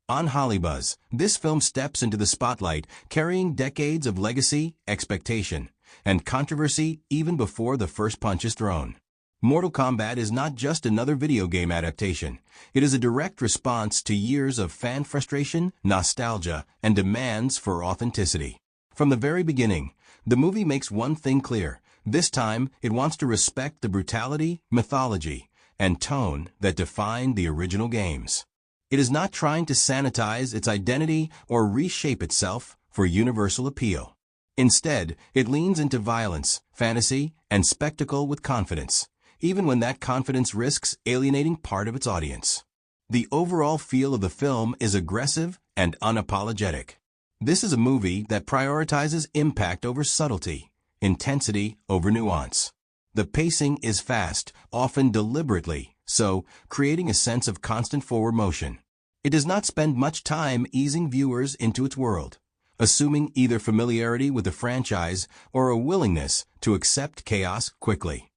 On Hollybuzz, this film steps into the spotlight carrying decades of legacy, expectation, and controversy even before the first punch is thrown. Mortal Kombat is not just another video game adaptation. It is a direct response to years of fan frustration, nostalgia, and demands for authenticity. From the very beginning, the movie makes one thing clear. This time, it wants to respect the brutality, mythology, and tone that defined the original games. It is not trying to sanitize its identity or reshape itself for universal appeal. Instead, it leans into violence, fantasy, and spectacle with confidence, even when that confidence risks alienating part of its audience. The overall feel of the film is aggressive and unapologetic. This is a movie that prioritizes impact over subtlety, intensity over nuance. The pacing is fast, often deliberately so, creating a sense of constant forward motion. It does not spend much time easing viewers into its world, assuming either familiarity with the franchise or a willingness to accept chaos quickly.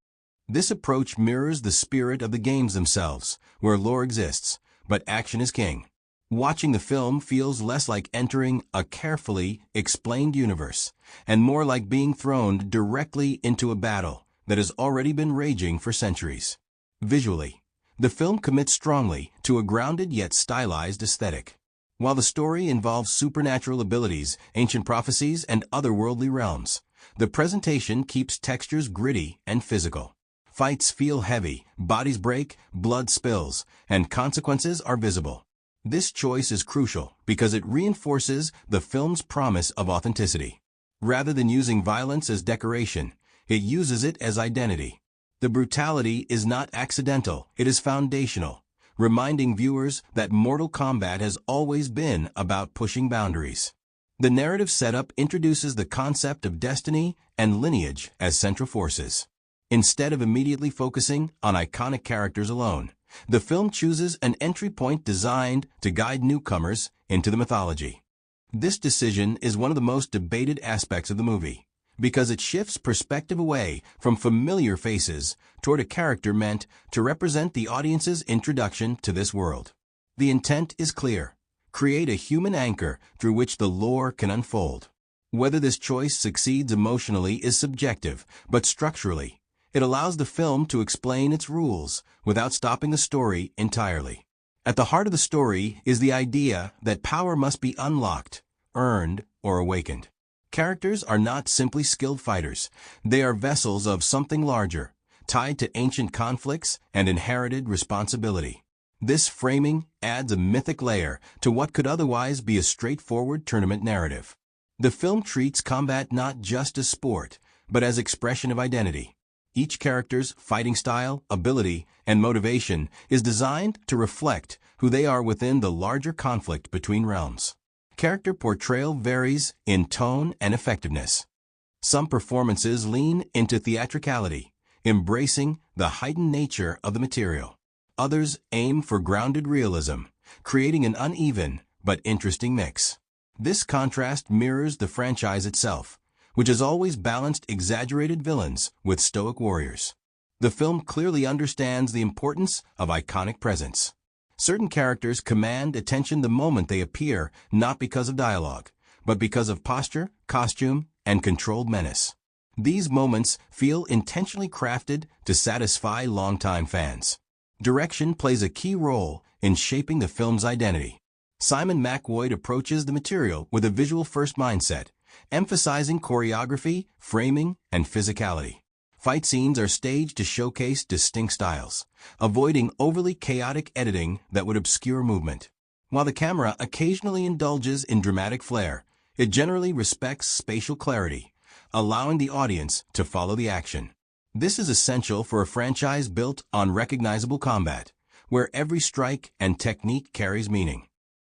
This approach mirrors the spirit of the games themselves, where lore exists, but action is king. Watching the film feels less like entering a carefully explained universe, and more like being thrown directly into a battle that has already been raging for centuries. Visually, the film commits strongly to a grounded yet stylized aesthetic. While the story involves supernatural abilities, ancient prophecies, and otherworldly realms, the presentation keeps textures gritty and physical. Fights feel heavy, bodies break, blood spills, and consequences are visible. This choice is crucial because it reinforces the film's promise of authenticity. Rather than using violence as decoration, it uses it as identity. The brutality is not accidental, it is foundational, reminding viewers that Mortal Kombat has always been about pushing boundaries. The narrative setup introduces the concept of destiny and lineage as central forces. Instead of immediately focusing on iconic characters alone, the film chooses an entry point designed to guide newcomers into the mythology. This decision is one of the most debated aspects of the movie, because it shifts perspective away from familiar faces toward a character meant to represent the audience's introduction to this world. The intent is clear: create a human anchor through which the lore can unfold. Whether this choice succeeds emotionally is subjective, but structurally, it allows the film to explain its rules without stopping the story entirely. At the heart of the story is the idea that power must be unlocked, earned, or awakened. Characters are not simply skilled fighters. They are vessels of something larger, tied to ancient conflicts and inherited responsibility. This framing adds a mythic layer to what could otherwise be a straightforward tournament narrative. The film treats combat not just as sport, but as expression of identity. Each character's fighting style, ability, and motivation is designed to reflect who they are within the larger conflict between realms. Character portrayal varies in tone and effectiveness. Some performances lean into theatricality, embracing the heightened nature of the material. Others aim for grounded realism, creating an uneven but interesting mix. This contrast mirrors the franchise itself, which has always balanced exaggerated villains with stoic warriors. The film clearly understands the importance of iconic presence. Certain characters command attention the moment they appear, not because of dialogue, but because of posture, costume, and controlled menace. These moments feel intentionally crafted to satisfy longtime fans. Direction plays a key role in shaping the film's identity. Simon McWoyd approaches the material with a visual-first mindset, emphasizing choreography, framing, and physicality. Fight scenes are staged to showcase distinct styles, avoiding overly chaotic editing that would obscure movement. While the camera occasionally indulges in dramatic flair, it generally respects spatial clarity, allowing the audience to follow the action. This is essential for a franchise built on recognizable combat, where every strike and technique carries meaning.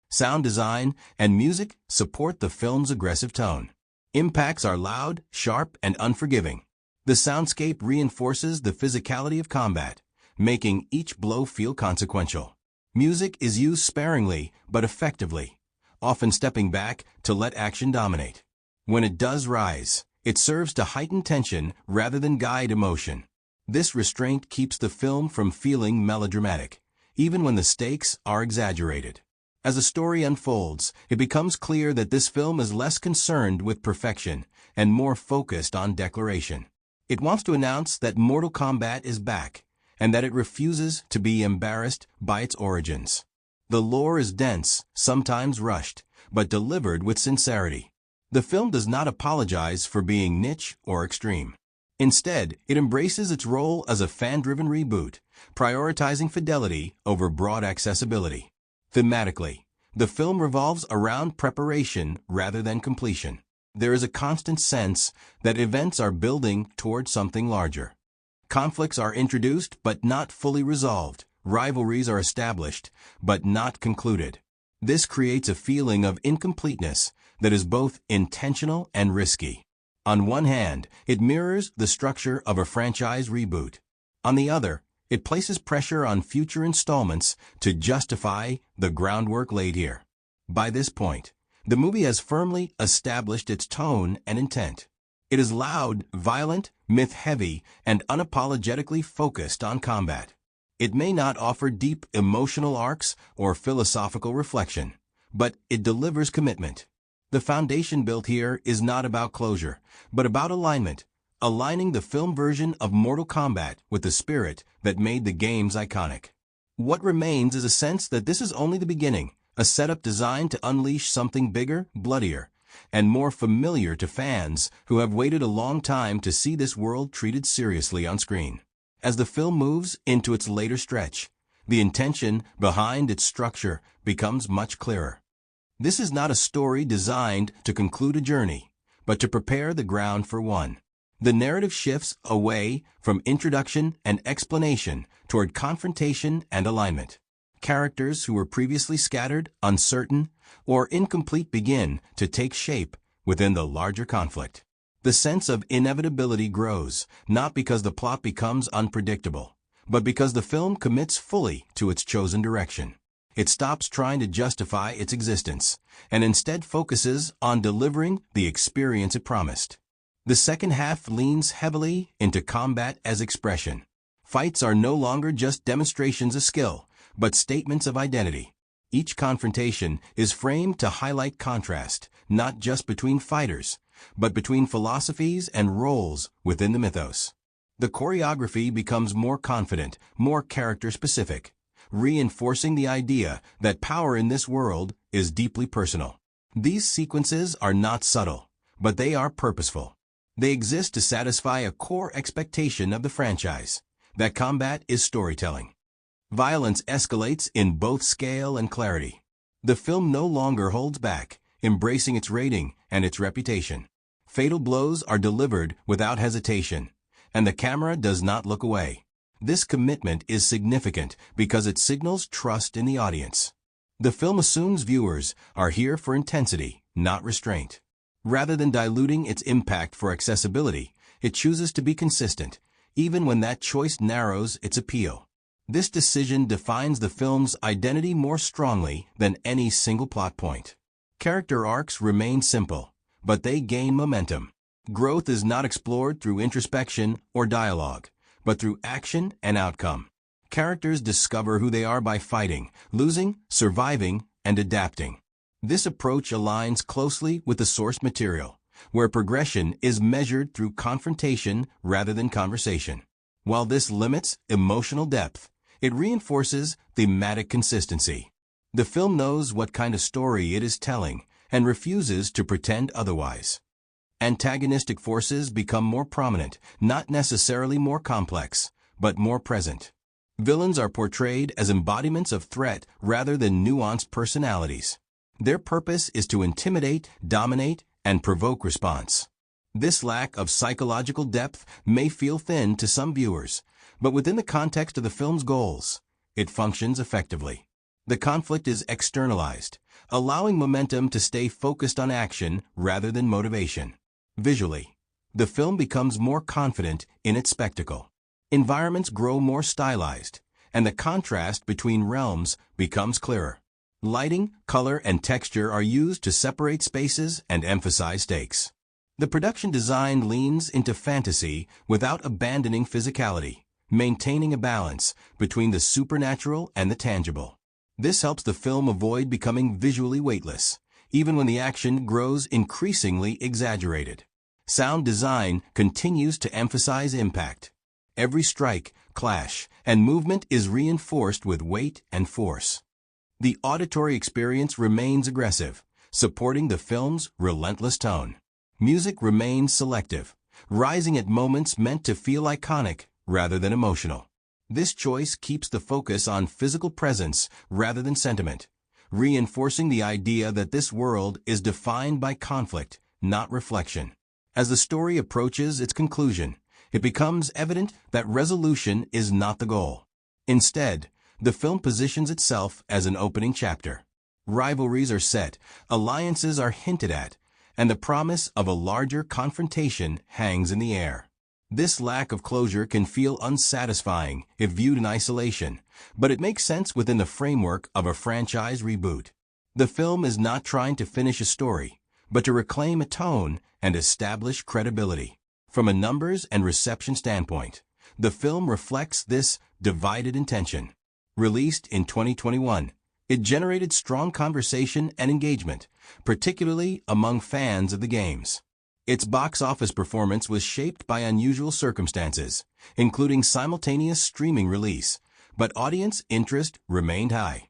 Sound design and music support the film's aggressive tone. Impacts are loud, sharp, and unforgiving. The soundscape reinforces the physicality of combat, making each blow feel consequential. Music is used sparingly but effectively, often stepping back to let action dominate. When it does rise, it serves to heighten tension rather than guide emotion. This restraint keeps the film from feeling melodramatic, even when the stakes are exaggerated. As the story unfolds, it becomes clear that this film is less concerned with perfection and more focused on declaration. It wants to announce that Mortal Kombat is back, and that it refuses to be embarrassed by its origins. The lore is dense, sometimes rushed, but delivered with sincerity. The film does not apologize for being niche or extreme. Instead, it embraces its role as a fan-driven reboot, prioritizing fidelity over broad accessibility. Thematically, the film revolves around preparation rather than completion. There is a constant sense that events are building toward something larger. Conflicts are introduced but not fully resolved. Rivalries are established but not concluded. This creates a feeling of incompleteness that is both intentional and risky. On one hand, it mirrors the structure of a franchise reboot. On the other, it places pressure on future installments to justify the groundwork laid here. By this point, the movie has firmly established its tone and intent. It is loud, violent, myth-heavy, and unapologetically focused on combat. It may not offer deep emotional arcs or philosophical reflection, but it delivers commitment. The foundation built here is not about closure, but about alignment, aligning the film version of Mortal Kombat with the spirit that made the games iconic. What remains is a sense that this is only the beginning, a setup designed to unleash something bigger, bloodier, and more familiar to fans who have waited a long time to see this world treated seriously on screen. As the film moves into its later stretch, the intention behind its structure becomes much clearer. This is not a story designed to conclude a journey, but to prepare the ground for one. The narrative shifts away from introduction and explanation toward confrontation and alignment. Characters who were previously scattered, uncertain, or incomplete begin to take shape within the larger conflict. The sense of inevitability grows, not because the plot becomes unpredictable, but because the film commits fully to its chosen direction. It stops trying to justify its existence, and instead focuses on delivering the experience it promised. The second half leans heavily into combat as expression. Fights are no longer just demonstrations of skill, but statements of identity. Each confrontation is framed to highlight contrast, not just between fighters, but between philosophies and roles within the mythos. The choreography becomes more confident, more character-specific, reinforcing the idea that power in this world is deeply personal. These sequences are not subtle, but they are purposeful. They exist to satisfy a core expectation of the franchise, that combat is storytelling. Violence escalates in both scale and clarity. The film no longer holds back, embracing its rating and its reputation. Fatal blows are delivered without hesitation, and the camera does not look away. This commitment is significant because it signals trust in the audience. The film assumes viewers are here for intensity, not restraint. Rather than diluting its impact for accessibility, it chooses to be consistent, even when that choice narrows its appeal. This decision defines the film's identity more strongly than any single plot point. Character arcs remain simple, but they gain momentum. Growth is not explored through introspection or dialogue, but through action and outcome. Characters discover who they are by fighting, losing, surviving, and adapting. This approach aligns closely with the source material, where progression is measured through confrontation rather than conversation. While this limits emotional depth, it reinforces thematic consistency. The film knows what kind of story it is telling and refuses to pretend otherwise. Antagonistic forces become more prominent, not necessarily more complex, but more present. Villains are portrayed as embodiments of threat rather than nuanced personalities. Their purpose is to intimidate, dominate, and provoke response. This lack of psychological depth may feel thin to some viewers, but within the context of the film's goals, it functions effectively. The conflict is externalized, allowing momentum to stay focused on action rather than motivation. Visually, the film becomes more confident in its spectacle. Environments grow more stylized, and the contrast between realms becomes clearer. Lighting, color, and texture are used to separate spaces and emphasize stakes. The production design leans into fantasy without abandoning physicality, maintaining a balance between the supernatural and the tangible. This helps the film avoid becoming visually weightless, even when the action grows increasingly exaggerated. Sound design continues to emphasize impact. Every strike, clash, and movement is reinforced with weight and force. The auditory experience remains aggressive, supporting the film's relentless tone. Music remains selective, rising at moments meant to feel iconic rather than emotional. This choice keeps the focus on physical presence rather than sentiment, reinforcing the idea that this world is defined by conflict, not reflection. As the story approaches its conclusion, it becomes evident that resolution is not the goal. Instead, the film positions itself as an opening chapter. Rivalries are set, alliances are hinted at, and the promise of a larger confrontation hangs in the air. This lack of closure can feel unsatisfying if viewed in isolation, but it makes sense within the framework of a franchise reboot. The film is not trying to finish a story, but to reclaim a tone and establish credibility. From a numbers and reception standpoint, the film reflects this divided intention. Released in 2021, it generated strong conversation and engagement, particularly among fans of the games. Its box office performance was shaped by unusual circumstances, including simultaneous streaming release, but audience interest remained high.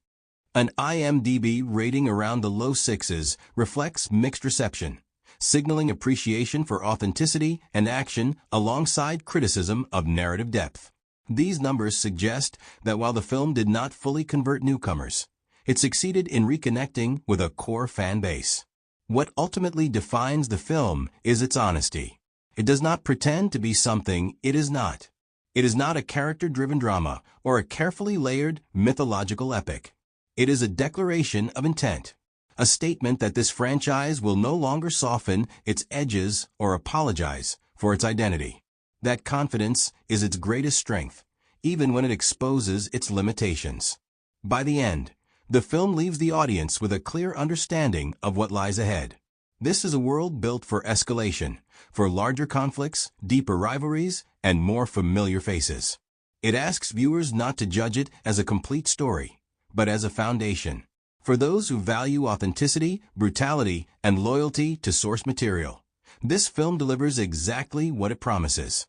An IMDb rating around the low sixes reflects mixed reception, signaling appreciation for authenticity and action alongside criticism of narrative depth. These numbers suggest that while the film did not fully convert newcomers, it succeeded in reconnecting with a core fan base. What ultimately defines the film is its honesty. It does not pretend to be something it is not. It is not a character-driven drama or a carefully layered mythological epic. It is a declaration of intent, a statement that this franchise will no longer soften its edges or apologize for its identity. That confidence is its greatest strength, even when it exposes its limitations. By the end, the film leaves the audience with a clear understanding of what lies ahead. This is a world built for escalation, for larger conflicts, deeper rivalries, and more familiar faces. It asks viewers not to judge it as a complete story, but as a foundation. For those who value authenticity, brutality, and loyalty to source material, this film delivers exactly what it promises.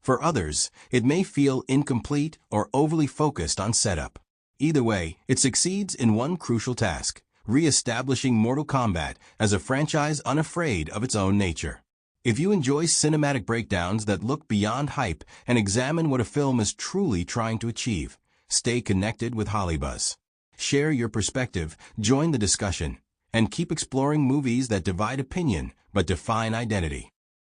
For others, it may feel incomplete or overly focused on setup. Either way, it succeeds in one crucial task: re-establishing Mortal Kombat as a franchise unafraid of its own nature. If you enjoy cinematic breakdowns that look beyond hype and examine what a film is truly trying to achieve, stay connected with Hollybuzz. Share your perspective, join the discussion, and keep exploring movies that divide opinion but define identity.